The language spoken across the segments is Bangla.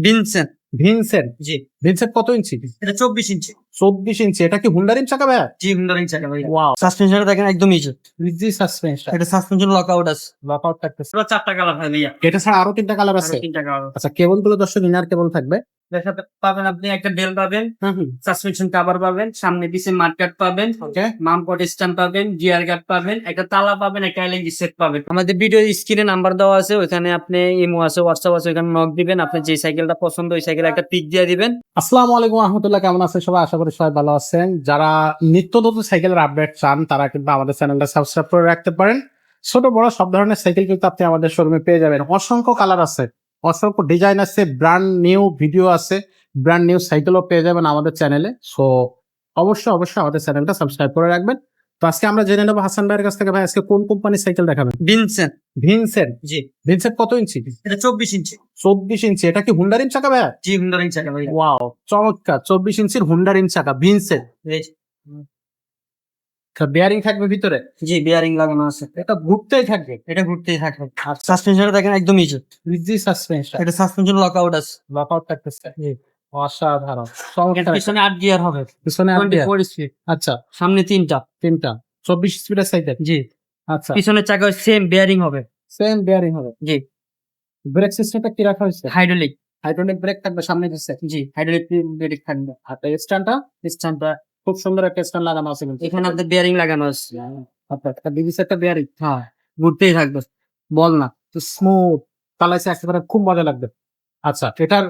ভিনসেন্ট। ভিনসেন্ট। জি, ভিনসেন্ট কত ইঞ্চি? এটা 24 ইঞ্চি। 24 ইঞ্চি। এটা কি হুন্ডা রিম চাকা ভাইয়া? জি, হুন্ডার চাকা ভাই। ওয়াও, সাসপেনশনটা দেখেন একদম ইজি। Easy suspension. এটা সাসপেনশন লকআউট আছে। লকআউট থাকতেছে। পুরো 4টা কালার হয় ভাইয়া। এটা ছাড়া আরো 3টা কালার আরো আছে। 3টা কালার। আচ্ছা, কেবল গুলো দর্শক ইনার কেবল থাকবে। এর সাথে পাবেন আপনি একটা বেল পাবেন, হুম। সাসপেনশন কভার পাবেন, সামনে পিছে মাড গার্ড পাবেন, ওকে। মামপট স্ট্যাম্প পাবেন, গিয়ার গার্ড পাবেন, একটা তালা পাবেন, একটা এলএনজি সেট পাবেন। আমাদের ভিডিও স্ক্রিনে নাম্বার দেওয়া আছে, ওখানে আপনি ইমো আছে, হোয়াটসঅ্যাপ আছে, ওখানে নক দিবেন। আপনি যে সাইকেলটা পছন্দ ওই সাইকেলে একটা পিক দিয়ে দিবেন। আসসালামু আলাইকুম রহমতুল্লাহ, কেমন আছেন সবাই? আশা করি সবাই ভালো আছেন। যারা নিত্য নতুন সাইকেলের আপডেট চান তারা কিন্তু আমাদের চ্যানেলটা সাবস্ক্রাইব করে রাখতে পারেন। ছোট বড় সব ধরনের সাইকেল কিন্তু আপনি আমাদের শোরুমে পেয়ে যাবেন। অসংখ্য কালার আছে, অসংখ্য ডিজাইন আছে, ব্র্যান্ড নিউ ভিডিও আছে, ব্র্যান্ড নিউ সাইকেলও পেয়ে যাবেন আমাদের চ্যানেলে। সো অবশ্যই আমাদের চ্যানেলটা সাবস্ক্রাইব করে রাখবেন। তো আজকে আমরা জেনে নেবো হাসান ভাইয়ের কাছ থেকে, ভাই আজকে কোন কোম্পানির সাইকেল দেখাবেন? ভিনসেন্ট। ভিনসেন্ট। জি, ভিনসেন্ট কত ইঞ্চি? এটা 24 ইঞ্চি। 24 ইঞ্চি। এটা কি হুন্ডা রিম চাকা ভাইয়া? জি, হুন্ডার চাকা ভাই। ওয়াও, চমৎকার। 24 ইঞ্চির হুন্ডা রিম চাকা ভিনসেন্ট। বেয়ারিং থাকবে ভিতরে? জি, বিয়ারিং লাগানো আছে। এটা ঘুরতেই থাকবে। এটা ঘুরতেই থাকবে। আচ্ছা, সাসপেনশনটা দেখেন একদম ইজি। Easy suspension. এটা সাসপেনশন লকআউট আছে। লকআউট থাকতেছে। জি, অসাধারণ, এর চমৎকার। পিছনে 8 গিয়ার হবে। পিছনে 24 স্পিড। আচ্ছা, সামনে 3টা। 3টা 24 স্পিডের সাইকেল। জি, আচ্ছা, পিছনের চাকা সেম বেয়ারিং হবে। সেম বেয়ারিং হবে। জি, ব্রেক সিস্টেমটা কি রাখা হয়েছে? হাইড্রোলিক। হাইড্রোলিক ব্রেক থাকবে সামনে দিচ্ছে। জি, হাইড্রোলিক ব্রেক থাকবে। আর স্ট্যান্ডটা, স্ট্যান্ডটা খুব সুন্দর একটা স্ট্যান্ড লাগানো আছে কিন্তু। এখানে আপনার বেয়ারিং লাগানো আছে। আচ্ছা, একটা বিবি সেটটা বেয়ারিং। হ্যাঁ, ঘুরতেই থাকবে। বল না। স্মুথ চালাইছে একেবারে, খুব মজা লাগবে। আচ্ছা, এটার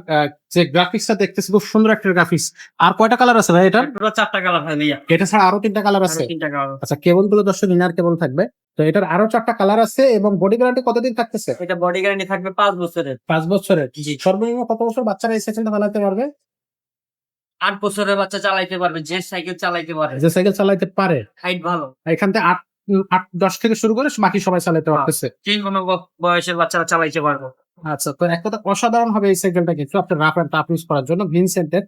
যে গ্রাফিক্সটা দেখতেছি খুব সুন্দর একটা গ্রাফিক্স। আর কয়টা কালার আছে ভাই এটার? পুরো 4টা কালার হয় ভাইয়া। এটা ছাড়া আরো 3টা কালার আরো আছে। 3টা কালার। আচ্ছা, কেবল গুলো দর্শক ইনার কেবল থাকবে। তো এটার আরো 4টা কালার আছে এবং বডি গ্যারান্টি কতদিন থাকতেছে? এটা বডি গ্যারান্টি থাকবে 5 বছরের। 5 বছরের। জি, সর্বনিম্ন কত বছর বাচ্চারা এই সাইকেলটা চালাতে পারবে? 8 বছরের বাচ্চা চালাইতে পারবে, যে সাইকেল চালাইতে পারে। যে সাইকেল চালাতে পারে হাইট ভালো। এখান থেকে 8 10 থেকে শুরু করে বাকি সবাই চালাতে পারতেছে। যে কোনো বয়সের বাচ্চারা চালাইতে পারবে। আচ্ছা, তো এক কথা অসাধারণ হবে এই সাইকেলটা কিন্তু আপনার রাফ এন্ড টাফ ইউজ করার জন্য। ভিনসেন্টের,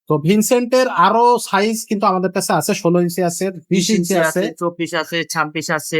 তো ভিনসেন্টের আরো সাইজ কিন্তু আমাদের কাছে আছে। 16 ইঞ্চি আছে, 20 ইঞ্চি আছে। 24 আছে, 26 আছে,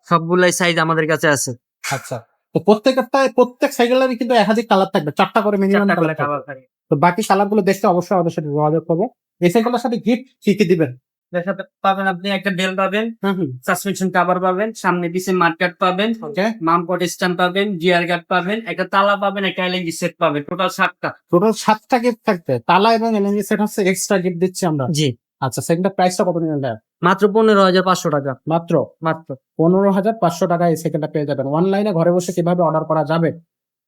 সবগুলাই সাইজ আমাদের কাছে আছে। আচ্ছা, তো প্রত্যেক সাইকেলেরই কিন্তু একাধিক কালার থাকবে, 4টা করে মিনিমাম 4টা করে কালার থাকবে। কালার থাকে। তো বাকি কালার গুলো দেখতে অবশ্যই আমাদের সাথে যোগাযোগ করবো। এই সাইকেলের সাথে গিফট কি কি দিবেন? এর সাথে পাবেন আপনি একটা বেল পাবেন, হুম। সাসপেনশন কভার পাবেন, সামনে পিছে মাড গার্ড পাবেন, ওকে। মামপট স্ট্যাম্প পাবেন, গিয়ার গার্ড পাবেন, একটা তালা পাবেন, একটা এলএনজি সেট পাবেন। টোটাল 7টা। টোটাল 7টা গিফট থাকবে। তালা এবং এলএনজি সেট হচ্ছে এক্সট্রা গিফট দিচ্ছি আমরা। জি, আচ্ছা, সেকেন্ডের প্রাইসটা কত নিলেন ভাইয়া? মাত্র 15,500 টাকা। মাত্র মাত্র 15,500 টাকায় এই সেকেন্ডটা পেয়ে যাবেন। অনলাইনে ঘরে বসে কিভাবে অর্ডার করা যাবে?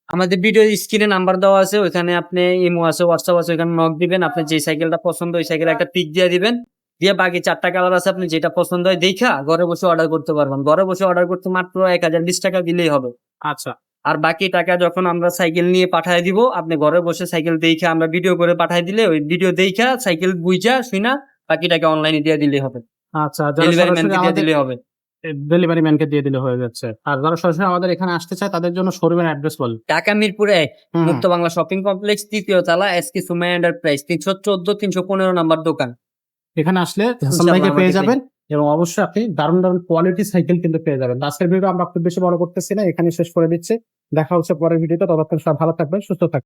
আমাদের ভিডিও স্ক্রিনে নাম্বার দেওয়া আছে, ওখানে আপনি ইমো আছে, হোয়াটসঅ্যাপ আছে, ওখানে নক দিবেন। আপনি যে সাইকেলটা পছন্দ ওই সাইকেলে একটা পিক দিয়ে দিবেন। দিয়ে বাকি 4টা কালার আছে, আপনি যেটা পছন্দ হয় দেখা ঘরে বসে অর্ডার করতে পারবেন। ঘরে বসে অর্ডার করতে মাত্র 1020 টাকা দিলেই হবে। আচ্ছা, আর বাকি টাকা যখন আমরা সাইকেল নিয়ে পাঠায় দিব, আপনি ঘরে বসে সাইকেল দেখে আমরা ভিডিও করে পাঠায় দিলে ওই ভিডিও দেখা সাইকেল বুঝা শুনা বাকি টাকা অনলাইনে দিয়ে দিলেই হবে। আচ্ছা, ডেলিভারি ম্যানকে দিয়ে দিলেই হবে। ডেলিভারি ম্যানকে দিয়ে দিলে হয়ে যাচ্ছে। আর যারা সরাসরি আমাদের এখানে আসতে চায় তাদের জন্য শোরুমের অ্যাড্রেস বল। ঢাকা মিরপুরে হুম। মুক্ত বাংলা শপিং কমপ্লেক্স 3য় তলা, এসকে সুমাইয়া এন্টারপ্রাইজ, 314 315 নাম্বার দোকান। এখানে আসলে হাসান ইনশাআল্লাহ ভাইকে পেয়ে আমাকে যাবেন এবং অবশ্যই আপনি দারুণ কোয়ালিটি সাইকেল কিন্তু পেয়ে যাবেন। আজকের ভিডিও আমরা খুব বেশি বড় করতেছি না, এখানে শেষ করে দিচ্ছি। দেখা হচ্ছে পরের ভিডিওতে। ততক্ষণ সব ভালো থাকবেন, সুস্থ থাকবেন।